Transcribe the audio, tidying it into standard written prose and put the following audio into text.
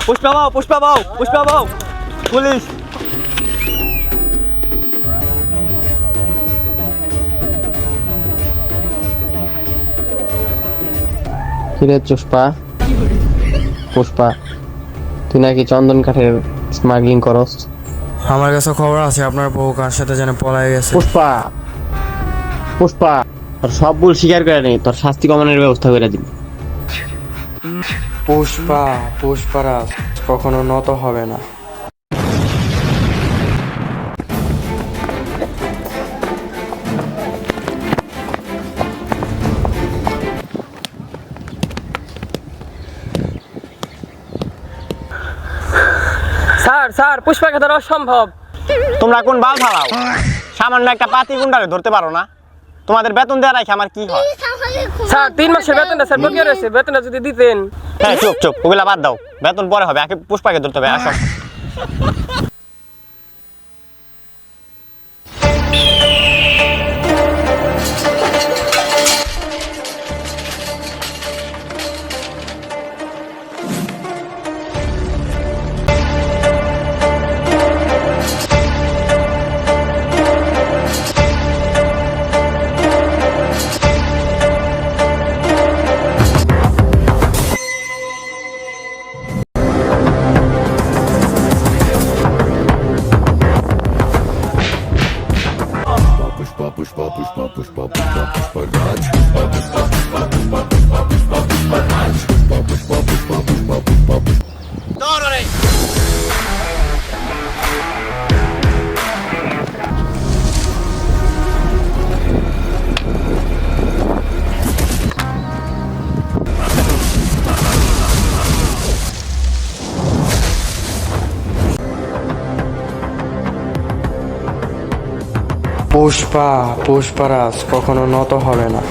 পুষ্পা বাউ, পুষ্পা বাউ, পুষ্পা বাউ, পুলিশ। কিরে পুষ্পা, পুষ্পা তুই নাকি চন্দন কাঠের স্মাগলিং করস? আমার কাছে খবর আছে আপনার বউ কার সাথে যেন পলায় গেছে। পুষ্পা, পুষ্পা তোর সব ভুল স্বীকার করে নেই, তোর শাস্তি কমানোর ব্যবস্থা করে দিন। পুষ্পা, পুষ্পারাজ কখনো নত হবে না। স্যার স্যার পুষ্পাকে ধরা অসম্ভব। তোমরা কোন বাল ফালাও? সামান্য একটা পাতি গুন্ডারে ধরতে পারো না? তোমাদের বেতন দেওয়া রাখে আমার কি হয়? স্যার 3 মাসের বেতনটা স্যার বকেয়া রয়েছে, বেতনটা যদি দিতেন। হ্যাঁ চুপ চুপ, ওগুলা বাদ দাও, বেতন পরে হবে, আগে পুষ্পাকে ধরতে হবে। আসো। পুষ্পা, পুষ্পারাজ কখনো নত হবে না।